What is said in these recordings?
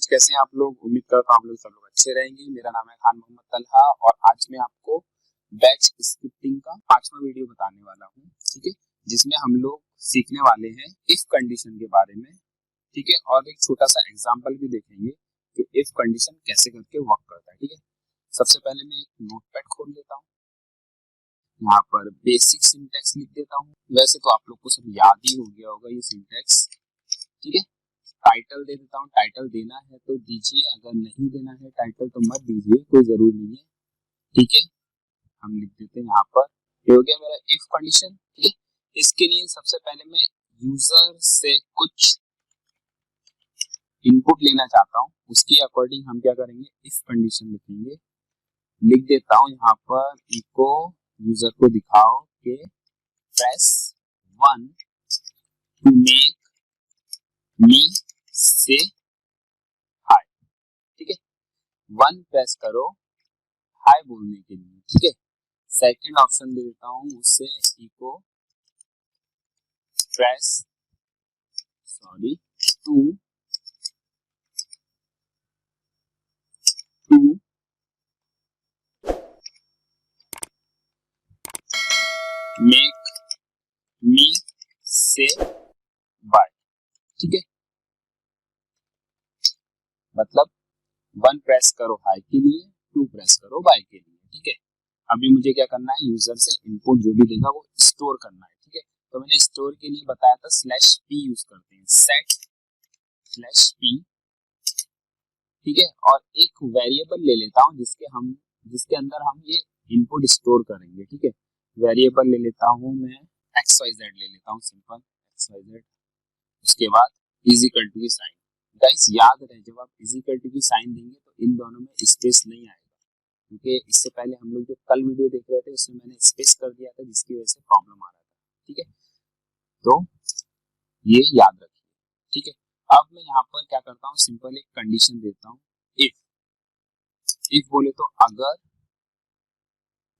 कैसे हैं आप लोग? उम्मीद करता हूँ आप लोग सब लोग अच्छे रहेंगे। मेरा नाम है खान मोहम्मद तलहा और आज मैं आपको बैच स्क्रिप्टिंग का 5वां वीडियो बताने वाला हूँ। ठीक है, जिसमें हम लोग सीखने वाले हैं इफ कंडीशन के बारे में। ठीक है, और एक छोटा सा एग्जाम्पल भी देखेंगे कि इफ कंडीशन कैसे करके वर्क करता है। ठीक है, सबसे पहले मैं एक नोटपैड खोल लेता हूँ, यहाँ पर बेसिक सिंटैक्स लिख देता हूँ। वैसे तो आप लोग को सब याद ही हो गया होगा ये सिंटैक्स। ठीक है, टाइटल दे देता हूँ, टाइटल देना है तो दीजिए, अगर नहीं देना है टाइटल तो मत दीजिए, कोई जरूरी नहीं है। ठीक है, हम लिख देते हैं यहाँ पर, ये हो गया मेरा इफ कंडीशन। ठीक है, इसके लिए सबसे पहले मैं यूजर से कुछ इनपुट लेना चाहता हूँ, उसके अकॉर्डिंग हम क्या करेंगे, इफ कंडीशन लिखेंगे। लिख देता हूँ यहाँ पर इको यूजर को दिखाओ कि प्रेस 1 टू मेक मी से हाय। ठीक है, 1 प्रेस करो हाय बोलने के लिए। ठीक है, सेकंड ऑप्शन दे देता हूँ उससे इको प्रेस 2 मेक मी से बाय। ठीक है, मतलब 1 प्रेस करो हाई के लिए, 2 प्रेस करो बाय के लिए। ठीक है, अभी मुझे क्या करना है, यूजर से इनपुट जो भी देगा वो स्टोर करना है। ठीक है, तो मैंने स्टोर के लिए बताया था /p यूज करते हैं, सेट /p। ठीक है, और एक वेरिएबल ले लेता हूँ जिसके अंदर हम ये इनपुट स्टोर करेंगे। ठीक है, वेरिएबल ले लेता हूँ मैं xyz ले लेता हूँ, सिंपल xyz। उसके बाद इजिकल टू की साइन। गाइस याद रहे, जब आप इजिकल टू की साइन देंगे तो इन दोनों में स्पेस नहीं आएगा, क्योंकि इससे पहले हम लोग जो कल वीडियो देख रहे थे उसमें मैंने स्पेस कर दिया था, जिसकी वजह से प्रॉब्लम आ रहा था। ठीक है, तो ये याद रखिए। ठीक है, अब मैं यहाँ पर क्या करता हूँ, सिंपल एक कंडीशन देता हूँ, इफ बोले तो अगर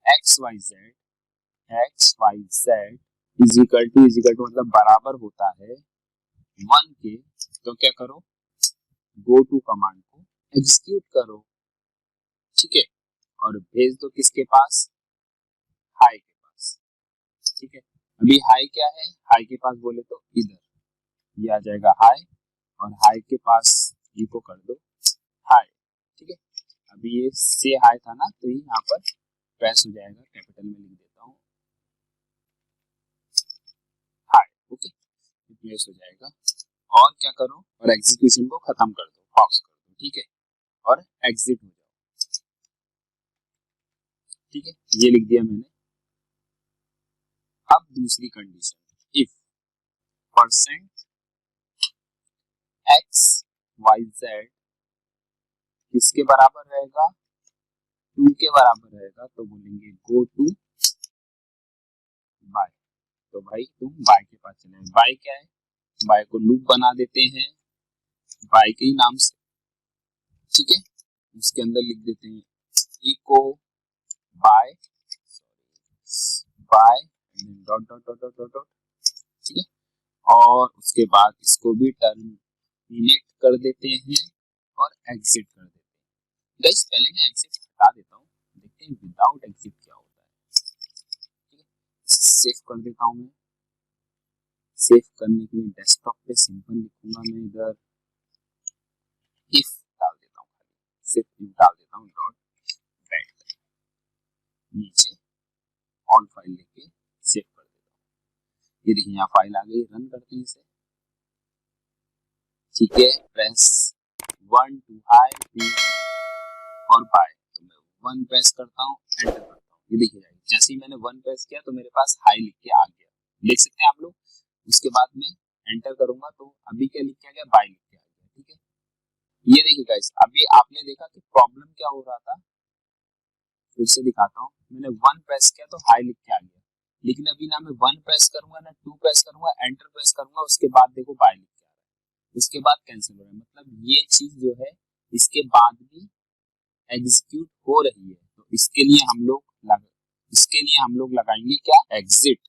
xyz इजिकल टू मतलब बराबर होता है 1 के, तो क्या करो, गो टू कमांड को एग्जीक्यूट करो। ठीक है, और भेज दो किसके पास, हाई के पास। ठीक है, अभी हाई क्या है, हाई के पास बोले तो इधर ये आ जाएगा हाई, और हाई के पास इको कर दो हाई। ठीक है, अभी ये से हाई था ना, तो ये यहाँ पर प्रेस हो जाएगा, कैपिटल में लिख देता हूँ हाई। ओके, प्रेस हो जाएगा, और क्या करो, और एग्जीक्यूशन को खत्म कर दो, पॉज कर दो। ठीक है, और एग्जिट हो जाओ। ठीक है, ये लिख दिया मैंने। अब दूसरी condition, if %x, y, z किसके बराबर रहेगा, 2 के बराबर रहेगा, तो बोलेंगे गो टू बाय। तो भाई तुम बाय के पास चले, बाय क्या है, बाय को लूप बना देते हैं बाय के ही नाम से। ठीक है, उसके अंदर लिख देते हैं echo by dot dot dot dot dot. ठीक है, और उसके बाद इसको भी टर्मिनेट कर देते हैं और एग्जिट कर देते हैं। गाइस पहले मैं एग्जिट हटा देता हूँ, देखते हैं विदाउट एग्जिट क्या होता है। ठीक है, सेव कर देता हूँ मैं। सेव करने के लिए डेस्कटॉप पे सिंपल लिखूंगा मैं, इधर इफ डाल देता हूँ, सिर्फ इफ डाल देता हूँ, डॉट बैट, नीचे ऑल फाइल लेके सेव कर देता हूँ। ये देखिए यहाँ फाइल आ गई, रन करते हैं इसे। ठीक है, प्रेस 1 टू हाई 2 और बाय, तो मैं 1 प्रेस करता हूँ, एंटर करता हूँ, ये देखिए जैसे ही मैंने 1 प्रेस किया तो मेरे पास हाई लिख के आ गया, देख सकते हैं आप लोग। उसके बाद मैं एंटर करूंगा तो अभी क्या लिख के आ गया, बाय लिख के आ गया। ठीक है, ये देखिए गाइस, अभी आपने देखा कि प्रॉब्लम क्या हो रहा था। फिर से दिखाता हूँ, मैंने 1 प्रेस किया तो हाई लिख के आ गया, लेकिन अभी ना मैं 1 प्रेस करूंगा ना 2 प्रेस करूंगा, एंटर प्रेस करूंगा, उसके बाद देखो बाय लिख के आ रहा है, उसके बाद कैंसिल हो रहा है। मतलब ये चीज जो है इसके बाद भी एग्जीक्यूट हो रही है, तो इसके लिए हम लोग लगाएंगे क्या, एग्जिट,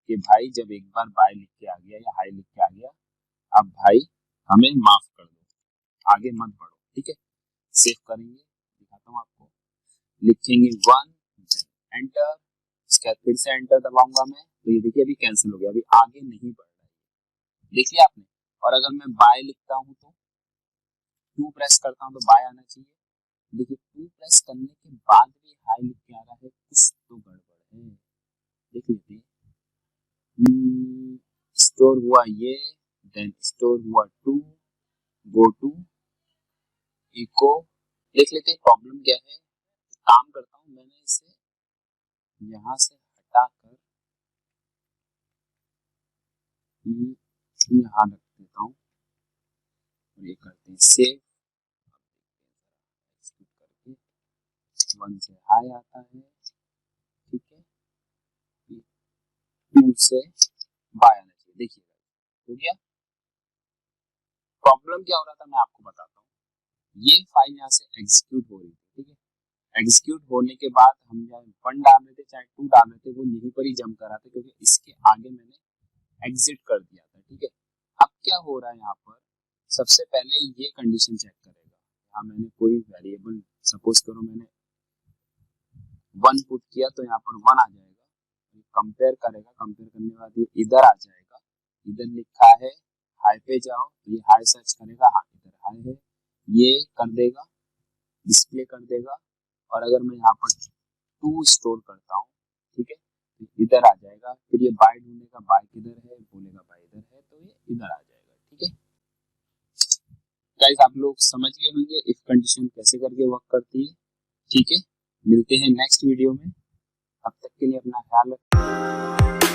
कि भाई जब एक बार बाय लिख के आ गया या हाई लिख के आ गया, अब भाई हमें माफ कर दो, आगे मत बढ़ो। ठीक है, सेव करेंगे, दिखाता हूँ आपको, लिखेंगे 1, एंटर, उसके बाद फिर से एंटर दबाऊंगा मैं, तो ये देखिए अभी कैंसिल हो गया, अभी आगे नहीं बढ़ रहा है, देख लिया आपने। और अगर मैं बाय लिखता हूँ तो 2 प्रेस करता हूँ तो बाय आना चाहिए, देखिए 2 प्रेस करने के बाद भी हाई लिख के आ रहा है, कुछ तो गड़बड़ है, देख लेते हैं। स्टोर हुआ ये, देन स्टोर हुआ 2, गो टू, इको, देख लेते हैं प्रॉब्लम क्या है। काम करता हूँ, मैंने इसे यहाँ से हटाकर यहाँ रख देता हूँ और ये करते हैं सेव करके, 1 से हाई आता है, ठीक है, 2 से बाय आना चाहिए, देखिए हो गया। प्रॉब्लम क्या हो रहा था मैं आपको बताता हूँ, ये फाइल यहाँ से एग्जीक्यूट हो रही थी, ठीक है, एग्जीक्यूट होने के बाद हम चाहे 1 डाल रहे थे चाहे 2 डाल रहे थे, वो यहीं पर ही जंप कर रहा था क्योंकि इसके आगे मैंने एग्जिट कर दिया था, ठीक है। अब क्या हो रहा है यहाँ पर, सबसे पहले ये कंडीशन चेक करेगा, यहाँ मैंने कोई वेरिएबल सपोज करो मैंने 1 पुट किया तो यहाँ पर 1 आ जाएगा, कंपेयर करेगा, कंपेयर करने के बाद ये इधर आ जाएगा, इधर लिखा है हाई पे जाओ, तो ये हाई सर्च करेगा, हाँ इधर हाई है, ये कर देगा, डिस्प्ले कर देगा, और अगर मैं यहाँ पर 2 स्टोर करता हूँ, ठीक है, तो इधर आ जाएगा, फिर ये बाय ढूंढेगा, बाय किधर है, बोलेगा बाय इधर है, तो ये इधर आ जाएगा, ठीक है। गाइस आप लोग समझ गए होंगे इफ कंडीशन कैसे करके वर्क करती है, ठीक है। मिलते हैं नेक्स्ट वीडियो में, तब तक के लिए अपना ख्याल रखें।